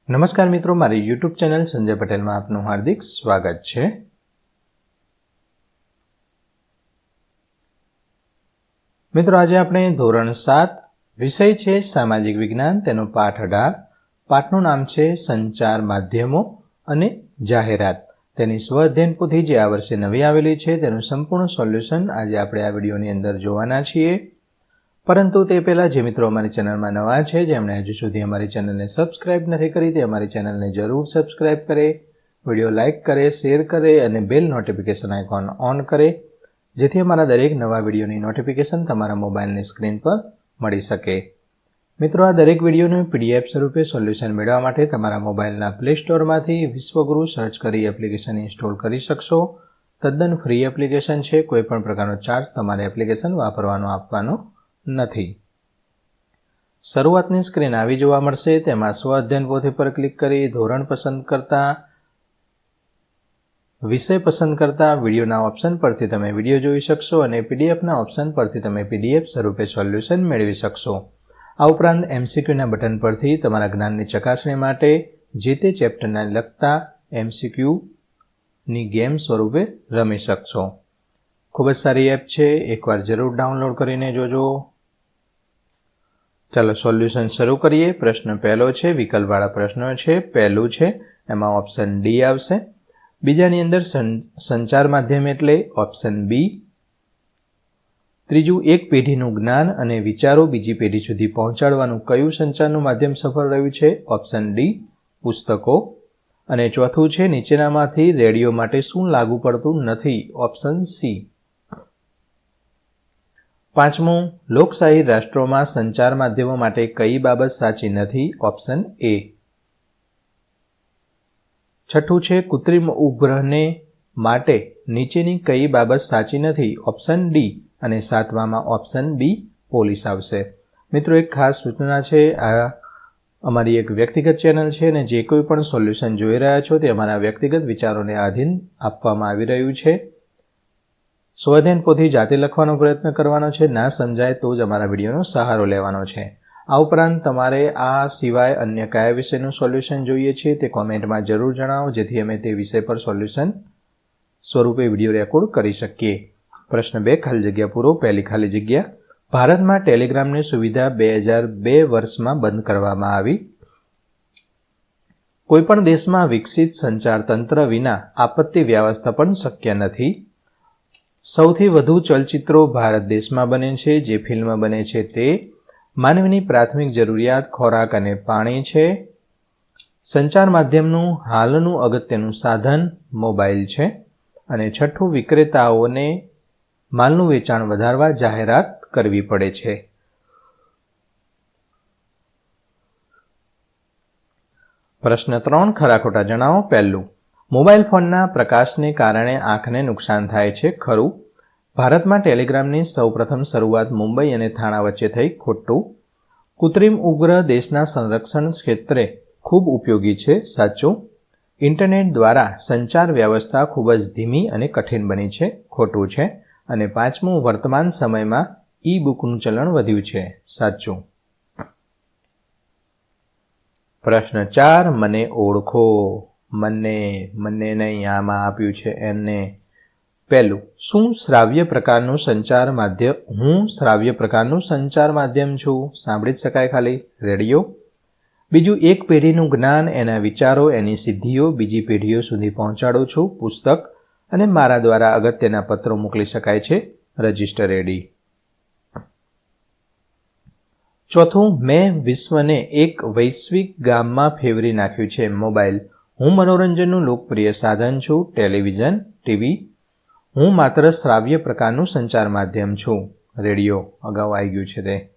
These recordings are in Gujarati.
નમસ્કાર મિત્રો, મારી યુટ્યુબ ચેનલ સંજય પટેલમાં આપનું હાર્દિક સ્વાગત છે. મિત્રો, આજે આપણે ધોરણ 7 વિષય છે સામાજિક વિજ્ઞાન, તેનો પાઠ 18. પાઠનું નામ છે સંચાર માધ્યમો અને જાહેરાત. તેની સ્વઅધ્યયન પોથી જે આ વર્ષે નવી આવેલી છે તેનું સંપૂર્ણ સોલ્યુશન આજે આપણે આ વિડીયોની અંદર જોવાના છીએ. પરંતુ તે પહેલાં જે મિત્રો અમારી ચેનલમાં નવા છે, જેમણે હજુ સુધી અમારી ચેનલને સબસ્ક્રાઇબ નથી કરી, તે અમારી ચેનલને જરૂર સબસ્ક્રાઇબ કરે, વિડીયો લાઇક કરે, શેર કરે અને બેલ નોટિફિકેશન આઇકોન ઓન કરે, જેથી અમારા દરેક નવા વિડીયોની નોટિફિકેશન તમારા મોબાઈલની સ્ક્રીન પર મળી શકે. મિત્રો, આ દરેક વિડીયોનું PDF સ્વરૂપે સોલ્યુશન મેળવવા માટે તમારા મોબાઈલના પ્લે સ્ટોરમાંથી વિશ્વગુરુ સર્ચ કરી એપ્લિકેશન ઇન્સ્ટોલ કરી શકશો. તદ્દન ફ્રી એપ્લિકેશન છે. કોઈપણ પ્રકારનો ચાર્જ તમારે એપ્લિકેશન વાપરવાનો આપવાનો નથી. શરૂઆતની સ્ક્રીન આવી જોવા મળશે. તેમાં સ્વઅધ્યયન પોથી પર ક્લિક કરી ધોરણ પસંદ કરતા, વિષય પસંદ કરતા વિડીયોના ઓપ્શન પરથી તમે વિડીયો જોઈ શકશો અને PDFના ઓપ્શન પરથી તમે PDF સ્વરૂપે સોલ્યુશન મેળવી શકશો. આ ઉપરાંત MCQના બટન પરથી તમારા જ્ઞાનની ચકાસણી માટે જે તે ચેપ્ટરને લગતા MCQની ગેમ સ્વરૂપે રમી શકશો. ખૂબ જ સારી એપ છે. એકવાર જરૂર ડાઉનલોડ કરીને જોજો. ચાલો સોલ્યુશન શરૂ કરીએ. પ્રશ્ન પહેલો છે, વિકલ્પવાળા પ્રશ્નો છે. પહેલું છે એમાં ઓપ્શન D આવશે. બીજાની અંદર સંચાર માધ્યમ એટલે ઓપ્શન B. ત્રીજું, એક પેઢીનું જ્ઞાન અને વિચારો બીજી પેઢી સુધી પહોંચાડવાનું કયું સંચારનું માધ્યમ સફળ રહ્યું છે? ઓપ્શન D, પુસ્તકો. અને ચોથું છે, નીચેનામાંથી રેડિયો માટે શું લાગુ પડતું નથી? Option C. પાંચમું, લોકશાહી રાષ્ટ્રોમાં સંચાર માધ્યમો માટે કઈ બાબત સાચી નથી? Option A. છઠ્ઠું છે, કૃત્રિમ ઉપગ્રહને માટે નીચેની કઈ બાબત સાચી નથી? Option D. અને સાતમામાં ઓપ્શન B, પોલીસ આવશે. મિત્રો, એક ખાસ સૂચના છે, આ અમારી એક વ્યક્તિગત ચેનલ છે અને જે કોઈ પણ સોલ્યુશન જોઈ રહ્યા છો તે અમારા વ્યક્તિગત વિચારોને આધીન આપવામાં આવી રહ્યું છે. સ્વઅધ્યયન પોથી જાતે લખવાનો પ્રયત્ન કરવાનો છે. ના સમજાય તો જ અમારા વિડીયોનો સહારો લેવાનો છે. આ ઉપરાંત તમારે આ સિવાય અન્ય કયા વિષયનું સોલ્યુશન જોઈએ છે તે કોમેન્ટમાં જરૂર જણાવો, જેથી અમે તે વિષય પર સોલ્યુશન સ્વરૂપે વિડીયો રેકોર્ડ કરી શકીએ. પ્રશ્ન 2, ખાલી જગ્યા પૂરો. પહેલી ખાલી જગ્યા, ભારતમાં ટેલિગ્રામની સુવિધા 2002 વર્ષમાં બંધ કરવામાં આવી. કોઈપણ દેશમાં વિકસિત સંચાર તંત્ર વિના આપત્તિ વ્યવસ્થાપન શક્ય નથી. સૌથી વધુ ચલચિત્રો ભારત દેશમાં બને છે. જે ફિલ્મ બને છે તે માનવીની પ્રાથમિક જરૂરિયાત ખોરાક અને પાણી છે. સંચાર માધ્યમનું હાલનું અગત્યનું સાધન મોબાઈલ છે. અને છઠ્ઠું, વિક્રેતાઓને માલનું વેચાણ વધારવા જાહેરાત કરવી પડે છે. પ્રશ્ન 3, ખરા ખોટા જણાવો. પહેલું, મોબાઈલ ફોનના પ્રકાશને કારણે આંખને નુકસાન થાય છે. ખરું. ભારતમાં ટેલિગ્રામની સૌપ્રથમ શરૂઆત મુંબઈ અને થાણા વચ્ચે થઈ. ખોટું. કૃત્રિમ ઉપગ્રહ દેશના સંરક્ષણ ક્ષેત્રે ખૂબ ઉપયોગી છે. સાચું. ઇન્ટરનેટ દ્વારા સંચાર વ્યવસ્થા ખૂબ જ ધીમી અને કઠિન બની છે. ખોટું છે. અને પાંચમું, વર્તમાન સમયમાં ઈ-બુકનું ચલણ વધ્યું છે. સાચું. પ્રશ્ન 4, મને ઓળખો. મને નહીં, આમાં આપ્યું છે એને. પહેલું, શું શ્રાવ્ય પ્રકારનું સંચાર માધ્યમ? હું શ્રાવ્ય પ્રકારનું સંચાર માધ્યમ છું. સાંભળી જ શકાય ખાલી. રેડિયો. બીજું, એક પેઢીનું જ્ઞાન, એના વિચારો, એની સિદ્ધિઓ બીજી પેઢીઓ સુધી પહોંચાડું છું. પુસ્તક. અને મારા દ્વારા અગત્યના પત્રો મોકલી શકાય છે. Register ready. ચોથું, મેં વિશ્વને એક વૈશ્વિક ગામમાં ફેરવી નાખ્યું છે. મોબાઈલ. હું મનોરંજનનું લોકપ્રિય સાધન છું. Television, TV. હું માત્ર શ્રાવ્ય પ્રકારનું સંચાર માધ્યમ છું. રેડિયો. અગાઉ આવી ગયું છે તે.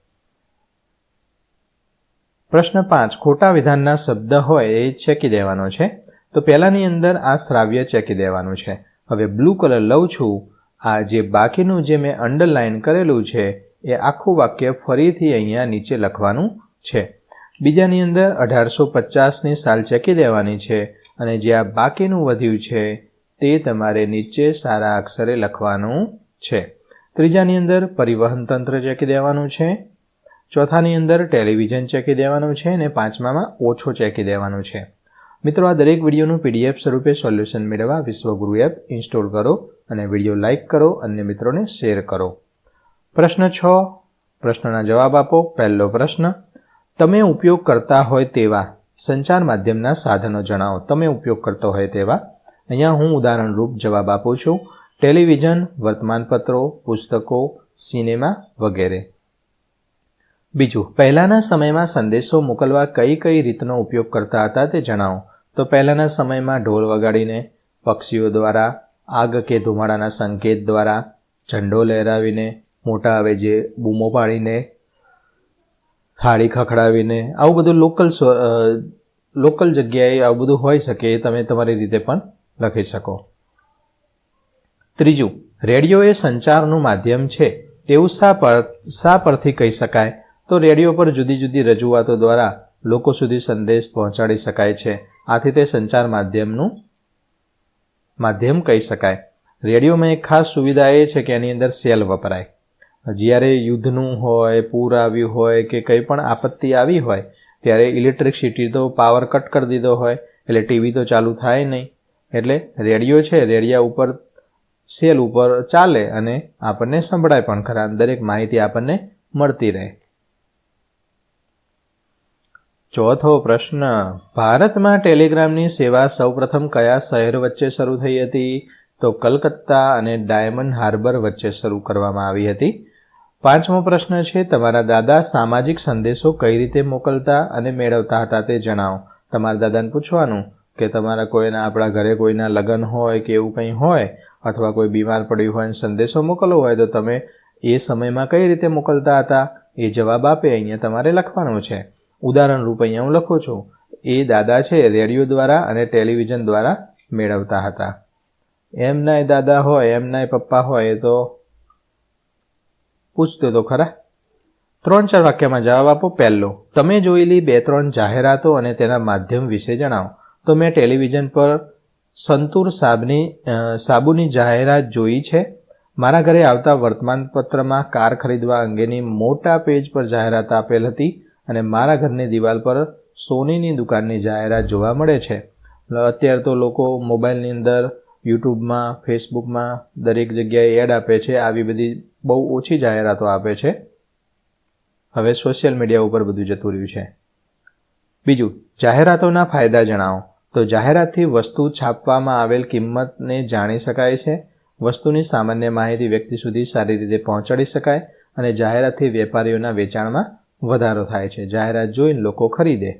પ્રશ્ન 5, ખોટા વિધાનના શબ્દ હોય એ ચેકી દેવાનો છે. તો પહેલાની અંદર આ શ્રાવ્ય ચેકી દેવાનું છે. હવે બ્લુ કલર લઉં છું. આ જે બાકીનું જે મેં અંડરલાઇન કરેલું છે એ આખું વાક્ય ફરીથી અહીંયા નીચે લખવાનું છે. બીજાની અંદર 1850ની સાલ ચેકી દેવાની છે અને જે આ બાકીનું વધ્યું છે તે તમારે નીચે સારા અક્ષરે લખવાનું છે. ત્રીજાની અંદર પરિવહન તંત્ર ચેકી દેવાનું છે. ચોથાની અંદર ટેલિવિઝન ચેકી દેવાનું છે અને પાંચમામાં ઓછો ચેકી દેવાનું છે. મિત્રો, આ દરેક વિડીયોનું PDF સ્વરૂપે સોલ્યુશન મેળવવા વિશ્વગુરુ એપ ઇન્સ્ટોલ કરો અને વિડીયો લાઇક કરો, અન્ય મિત્રોને શેર કરો. પ્રશ્ન 6, પ્રશ્નના જવાબ આપો. પહેલો પ્રશ્ન, તમે ઉપયોગ કરતા હોય તેવા સંચાર માધ્યમના સાધનો જણાવો. તમે ઉપયોગ કરતો હોય તેવા. અહીંયા હું ઉદાહરણરૂપ જવાબ આપું છું. ટેલિવિઝન, વર્તમાનપત્રો, પુસ્તકો, સિનેમા વગેરે. બીજું, પહેલાંના સમયમાં સંદેશો મોકલવા કઈ કઈ રીતનો ઉપયોગ કરતા હતા તે જણાવો. તો પહેલાંના સમયમાં ઢોલ વગાડીને, પક્ષીઓ દ્વારા, આગ કે ધુમાડાના સંકેત દ્વારા, ઝંડો લહેરાવીને, મોટા અવેજે બૂમો પાડીને, થાળી ખખડાવીને, આવું બધું લોકલ જગ્યાએ આવું બધું હોઈ શકે. એ તમે તમારી રીતે પણ લખી શકો. ત્રીજું, રેડિયો એ સંચારનું માધ્યમ છે તેવું શા પરથી કહી શકાય? તો રેડિયો પર જુદી જુદી રજૂઆતો દ્વારા લોકો સુધી સંદેશ પહોંચાડી શકાય છે. આથી તે સંચાર માધ્યમ કહી શકાય. રેડિયોમાં એક ખાસ સુવિધા એ છે કે એની અંદર સેલ વપરાય. જ્યારે યુદ્ધનું હોય, પૂર આવ્યું હોય કે કંઈ પણ આપત્તિ આવી હોય ત્યારે ઇલેક્ટ્રિસિટી તો પાવર કટ કરી દીધો હોય એટલે ટીવી તો ચાલુ થાય નહીં. એટલે રેડિયો છે, રેડિયા ઉપર સેલ ઉપર ચાલે અને આપણને સંભળાય પણ ખરા. દરેક માહિતી આપણને મળતી રહે. ચોથો પ્રશ્ન, ભારતમાં ટેલિગ્રામની સેવા સૌપ્રથમ કયા શહેર વચ્ચે શરૂ થઈ હતી? તો કલકત્તા અને ડાયમંડ હાર્બર વચ્ચે શરૂ કરવામાં આવી હતી. પાંચમો પ્રશ્ન છે, તમારા દાદા સામાજિક સંદેશો કઈ રીતે મોકલતા અને મેળવતા હતા તે જણાવો. તમારા દાદાને પૂછવાનું કે આપણા ઘરે કોઈના લગ્ન હોય કે એવું કંઈ હોય અથવા કોઈ બીમાર પડ્યું હોય અને સંદેશો મોકલવો હોય તો તમે એ સમયમાં કઈ રીતે મોકલતા હતા? એ જવાબ આપે અહીંયા તમારે લખવાનું છે. ઉદાહરણ રૂપ અહીંયા હું લખું છું. એ દાદા છે રેડિયો દ્વારા અને ટેલિવિઝન દ્વારા મેળવતા હતા. એમનાય દાદા હોય, એમનાય પપ્પા હોય એ તો પૂછતો તો ખરા. 3-4 વાક્યમાં જવાબ આપો. પહેલો, તમે જોયેલી 2-3 જાહેરાતો અને તેના માધ્યમ વિશે જણાવો. તો મેં ટેલિવિઝન પર સંતૂર સાબુની જાહેરાત જોઈ છે. મારા ઘરે આવતા વર્તમાનપત્રમાં કાર ખરીદવા અંગેની મોટા પેજ પર જાહેરાત આપેલ હતી અને મારા ઘરની દિવાલ પર સોનીની દુકાનની જાહેરાત જોવા મળે છે. અત્યારે તો લોકો મોબાઈલની અંદર, યુટ્યુબમાં, ફેસબુકમાં દરેક જગ્યાએ એડ આપે છે. આવી બધી બહુ ઓછી જાહેરાતો આપે છે. હવે સોશિયલ મીડિયા ઉપર બધું જતું રહ્યું છે. બીજું, જાહેરાતોના ફાયદા જણાવો. તો જાહેરાતથી વસ્તુ છાપવામાં આવેલ કિંમતને જાણી શકાય છે. વસ્તુની સામાન્ય માહિતી વ્યક્તિ સુધી સારી રીતે પહોંચાડી શકાય અને જાહેરાતથી વેપારીઓના વેચાણમાં વધારો થાય છે. જાહેરાત જોઈને લોકો ખરીદે.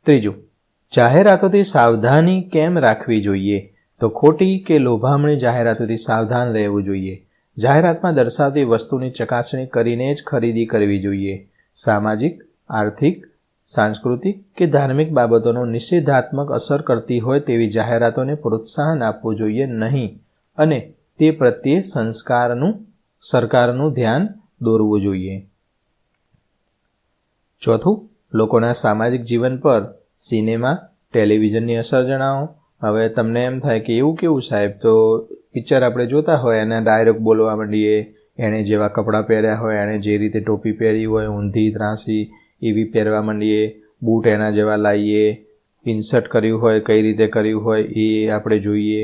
ત્રીજું, જાહેરાતોથી સાવધાની કેમ રાખવી જોઈએ? તો ખોટી કે લોભામણી જાહેરાતોથી સાવધાન રહેવું જોઈએ. જાહેરાતમાં દર્શાવતી વસ્તુની ચકાસણી કરીને જ ખરીદી કરવી જોઈએ. સામાજિક, આર્થિક, સાંસ્કૃતિક કે ધાર્મિક બાબતોનો નિષેધાત્મક અસર કરતી હોય તેવી જાહેરાતોને પ્રોત્સાહન આપવું જોઈએ નહીં અને તે પ્રત્યે સરકારનું ધ્યાન દોરવું જોઈએ. ચોથું, લોકોના સામાજિક જીવન પર સિનેમા, ટેલિવિઝનની અસર જણાવો. હવે તમને એમ થાય કે એવું કેવું સાહેબ? તો પિક્ચર આપણે જોતા હોય અને ડાયરેક્ટ બોલવા માંડીએ, એણે જેવા કપડાં પહેર્યા હોય, એણે જે રીતે ટોપી પહેરી હોય, ઊંધી ત્રાંસી એવી પહેરવા માંડીએ, બૂટ એના જેવા લાવીએ, ઇન્સર્ટ કર્યું હોય, કઈ રીતે કર્યું હોય એ આપણે જોઈએ.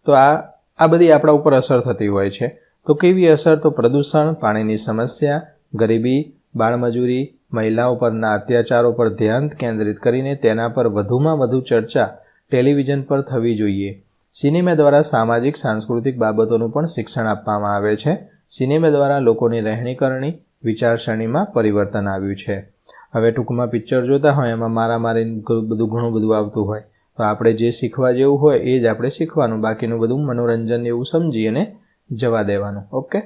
તો આ બધી આપણા ઉપર અસર થતી હોય છે. તો કેવી અસર? તો પ્રદૂષણ, પાણીની સમસ્યા, ગરીબી, બાળમજૂરી, મહિલાઓ પરના અત્યાચારો પર ધ્યાન કેન્દ્રિત કરીને તેના પર વધુમાં વધુ ચર્ચા ટેલિવિઝન પર થવી જોઈએ. સિનેમા દ્વારા સામાજિક, સાંસ્કૃતિક બાબતોનું પણ શિક્ષણ આપવામાં આવે છે. સિનેમા દ્વારા લોકોની રહેણીકરણી, વિચારસરણીમાં પરિવર્તન આવ્યું છે. હવે ટૂંકમાં પિક્ચર જોતા હોય એમાં મારામારી ઘણું બધું આવતું હોય તો આપણે જે શીખવા જેવું હોય એ જ આપણે શીખવાનું, બાકીનું બધું મનોરંજન એવું સમજી અને જવા દેવાનું. ઓકે.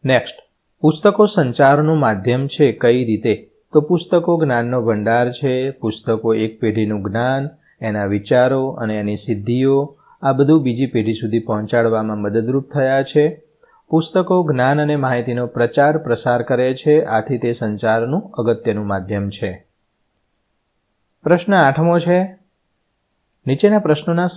નેક્સ્ટ, પુસ્તકો સંચારનું માધ્યમ છે કઈ રીતે? તો પુસ્તકો જ્ઞાનનો ભંડાર છે. પુસ્તકો એક પેઢીનું જ્ઞાન, એના વિચારો અને એની સિદ્ધિઓ આ બધું બીજી પેઢી સુધી પહોંચાડવામાં મદદરૂપ થયા છે. પુસ્તકો જ્ઞાન અને માહિતીનો પ્રચાર પ્રસાર કરે છે. આથી તે સંચારનું અગત્યનું માધ્યમ છે. પ્રશ્ન 8મો છે, નીચેના પ્રશ્નોના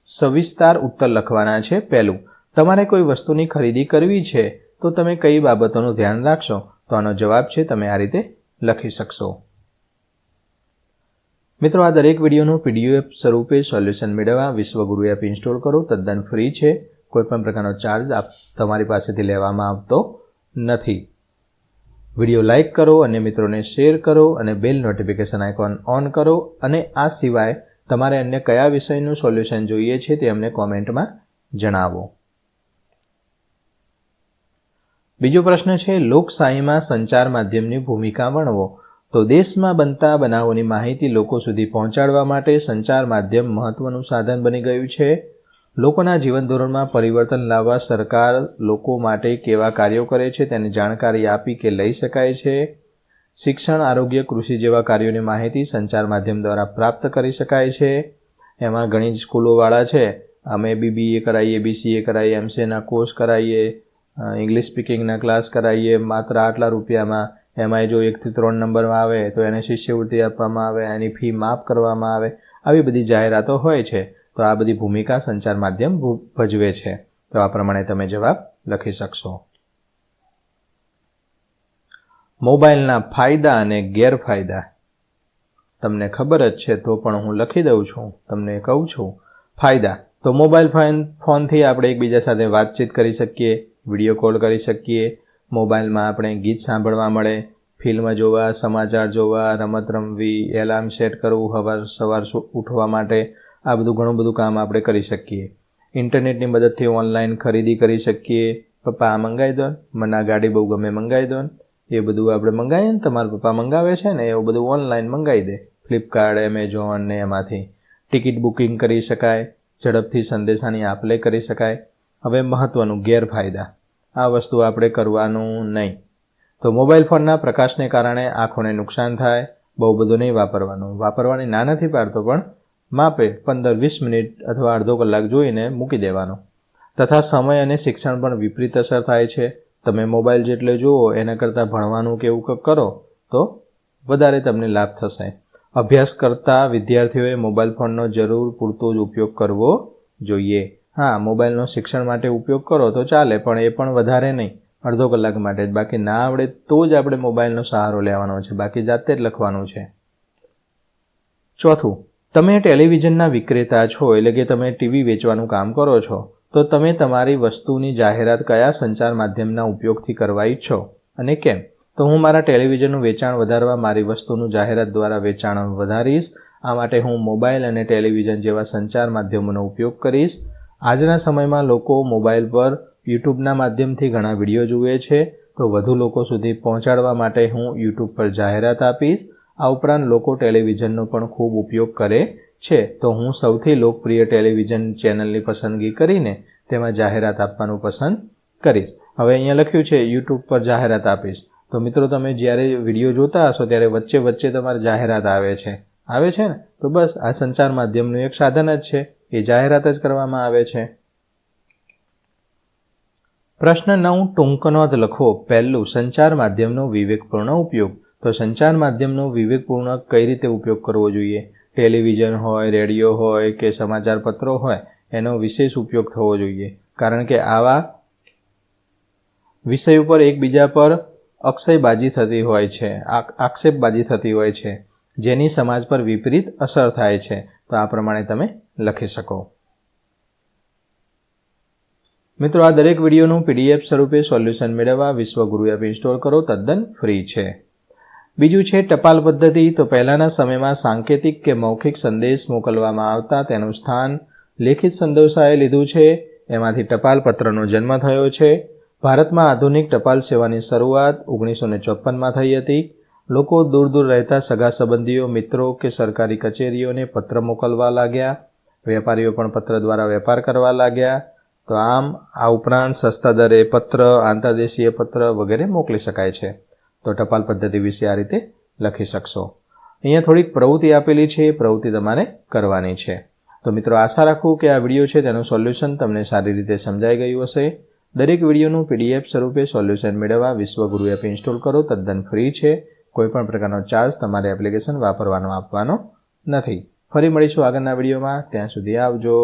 સવિસ્તાર ઉત્તર લખવાના છે. પહેલું, તમારે કોઈ વસ્તુની ખરીદી કરવી છે તો તમે કઈ બાબતોનું ધ્યાન રાખશો? તો આનો જવાબ છે તમે આ રીતે લખી શકશો. મિત્રો, આ દરેક વિડીયોનું PDF સ્વરૂપે સોલ્યુશન મેળવવા વિશ્વગુરુ એપ ઇન્સ્ટોલ કરો. તદ્દન ફ્રી છે. કોઈપણ પ્રકારનો ચાર્જ તમારી પાસેથી લેવામાં આવતો નથી. વિડીયો લાઇક કરો અને મિત્રોને શેર કરો અને બેલ નોટિફિકેશન આઇકોન ઓન કરો. અને આ સિવાય તમારે અન્ય કયા વિષયનું સોલ્યુશન જોઈએ છે તે અમને કોમેન્ટમાં જણાવો. બીજો પ્રશ્ન છે, લોકશાહીમાં સંચાર માધ્યમની ભૂમિકા વર્ણવો. તો દેશમાં બનતા બનાવોની માહિતી લોકો સુધી પહોંચાડવા માટે સંચાર માધ્યમ મહત્વનું સાધન બની ગયું છે. લોકોના જીવન ધોરણમાં પરિવર્તન લાવવા સરકાર લોકો માટે કેવા કાર્યો કરે છે તેની જાણકારી આપી કે લઈ શકાય છે. શિક્ષણ, આરોગ્ય, કૃષિ જેવા કાર્યોની માહિતી સંચાર માધ્યમ દ્વારા પ્રાપ્ત કરી શકાય છે. એમાં ઘણી જ સ્કૂલોવાળા છે, અમે BBA કરાવીએ, BCA કરાવીએ, MCAના કોર્સ કરાવીએ, ઇંગ્લિશ સ્પીકિંગના ક્લાસ કરાવીએ માત્ર આટલા રૂપિયામાં. એમાંય જો 1 થી 3 નંબરમાં આવે તો એને શિષ્યવૃત્તિ આપવામાં આવે, એની ફી માફ કરવામાં આવે. આવી બધી જાહેરાતો હોય છે. તો આ બધી ભૂમિકા સંચાર માધ્યમ ભજવે છે. તો આ પ્રમાણે તમે જવાબ લખી શકશો. મોબાઈલના ફાયદા અને ગેરફાયદા તમને ખબર જ છે તો પણ હું લખી દઉં છું, તમને કહું છું. ફાયદા તો મોબાઈલ ફોનથી આપણે એકબીજા સાથે વાતચીત કરી શકીએ, વિડીયો કોલ કરી શકીએ. મોબાઈલમાં આપણે ગીત સાંભળવા મળે, ફિલ્મ જોવા, સમાચાર જોવા, રમત રમવી, એલાર્મ સેટ કરવું સવાર ઉઠવા માટે. આ બધું ઘણું બધું કામ આપણે કરી શકીએ. ઇન્ટરનેટની મદદથી ઓનલાઈન ખરીદી કરી શકીએ. પપ્પા આ મંગાવી દો, મને આ ગાડી બહુ ગમે, મંગાવી દો. એ બધું આપણે મંગાવીએ ને, તમારા પપ્પા મંગાવે છે ને, એવું બધું ઓનલાઈન મંગાવી દે. ફ્લિપકાર્ટ, એમેઝોન ને એમાંથી ટિકિટ બુકિંગ કરી શકાય. ઝડપથી સંદેશાની આપ-લે કરી શકાય. હવે મહત્ત્વનું ગેરફાયદા, આ વસ્તુ આપણે કરવાનું નહીં. તો મોબાઈલ ફોનના પ્રકાશને કારણે આંખોને નુકસાન થાય. બહુ બધું નહીં વાપરવાનું. વાપરવાની ના નથી પાડતો, પણ માપે 15-20 મિનિટ અથવા અડધો કલાક જોઈને મૂકી દેવાનો. તથા સમય અને શિક્ષણ પણ વિપરીત અસર થાય છે. તમે મોબાઈલ જેટલે જુઓ એના કરતાં ભણવાનું કે એવું કરો તો વધારે તમને લાભ થશે. અભ્યાસ કરતા વિદ્યાર્થીઓએ મોબાઈલ ફોનનો જરૂર પૂરતો જ ઉપયોગ કરવો જોઈએ. હા, મોબાઈલનો શિક્ષણ માટે ઉપયોગ કરો તો ચાલે, પણ એ પણ વધારે નહીં, અડધો કલાક માટે જ. બાકી ના આવડે તો જ આપણે મોબાઈલનો સહારો લેવાનો છે, બાકી જાતે જ લખવાનું છે. ચોથું, તમે ટેલિવિઝનના વિક્રેતા છો, એટલે કે તમે ટીવી વેચવાનું કામ કરો છો, તો તમે તમારી વસ્તુની જાહેરાત કયા સંચાર માધ્યમના ઉપયોગથી કરવા ઈચ્છો અને કેમ? તો હું મારા ટેલિવિઝનનું વેચાણ વધારવા મારી વસ્તુનું જાહેરાત દ્વારા વેચાણ વધારીશ. આ માટે હું મોબાઈલ અને ટેલિવિઝન જેવા સંચાર માધ્યમોનો ઉપયોગ કરીશ. આજના સમયમાં લોકો મોબાઈલ પર યુટ્યુબના માધ્યમથી ઘણા વિડીયો જુએ છે, તો વધુ લોકો સુધી પહોંચાડવા માટે હું યુટ્યુબ પર જાહેરાત આપીશ. આ ઉપરાંત લોકો ટેલિવિઝનનો પણ ખૂબ ઉપયોગ કરે છે, તો હું સૌથી લોકપ્રિય ટેલિવિઝન ચેનલની પસંદગી કરીને તેમાં જાહેરાત આપવાનું પસંદ કરીશ. હવે અહીંયા લખ્યું છે યુટ્યુબ પર જાહેરાત આપીશ. તો મિત્રો, તમે જ્યારે વિડીયો જોતા હશો ત્યારે વચ્ચે વચ્ચે તમારે જાહેરાત આવે છે ને, તો બસ આ સંચાર માધ્યમનું એક સાધન જ છે, એ જાહેરાત જ કરવામાં આવે છે. પ્રશ્ન 9, ટૂંક નોંધ લખો. પહેલું, સંચાર માધ્યમનો વિવેકપૂર્ણ ઉપયોગ. તો સંચાર માધ્યમનો વિવેકપૂર્ણ કઈ રીતે ઉપયોગ કરવો જોઈએ? ટેલિવિઝન હોય, રેડિયો હોય કે સમાચાર પત્રો હોય, એનો વિશેષ ઉપયોગ થવો જોઈએ. કારણ કે આવા વિષય ઉપર એકબીજા પર આક્ષેપબાજી થતી હોય છે, જેની સમાજ પર વિપરીત અસર થાય છે. તો આ પ્રમાણે તમે લખી શકો. મિત્રો, આ દરેક વિડીયોનું PDF સ્વરૂપે સોલ્યુશન મેળવવા વિશ્વગુરુ એપ ઇન્સ્ટોલ કરો. તદ્દન ફ્રી છે. બીજું છે ટપાલ પદ્ધતિ. તો પહેલાંના સમયમાં સાંકેતિક કે મૌખિક સંદેશ મોકલવામાં આવતા, તેનું સ્થાન લેખિત સંદેશાએ લીધું છે. એમાંથી ટપાલ પત્રનો જન્મ થયો છે. ભારતમાં આધુનિક ટપાલ સેવાની શરૂઆત 1954માં થઈ હતી. લોકો દૂર દૂર રહેતા સગા સંબંધીઓ, મિત્રો કે સરકારી કચેરીઓને પત્ર મોકલવા લાગ્યા. વેપારીઓ પણ પત્ર દ્વારા વેપાર કરવા લાગ્યા. તો આ ઉપરાંત સસ્તા દરે પત્ર, આંતરદેશીય પત્ર વગેરે મોકલી શકાય છે. તો ટપાલ પદ્ધતિ વિશે આ રીતે લખી શકશો. અહીંયા થોડીક પ્રવૃત્તિ આપેલી છે, એ પ્રવૃત્તિ તમારે કરવાની છે. તો મિત્રો, આશા રાખું કે આ વિડીયો છે તેનું સોલ્યુશન તમને સારી રીતે સમજાઈ ગયું હશે. દરેક વિડીયોનું PDF સ્વરૂપે સોલ્યુશન મેળવવા વિશ્વગુરુ એપ ઇન્સ્ટોલ કરો. તદ્દન ફ્રી છે. કોઈપણ પ્રકારનો ચાર્જ તમારે એપ્લિકેશન વાપરવાનો આપવાનો નથી. ફરી મળીશું આગળના વિડીયોમાં. ત્યાં સુધી આવજો.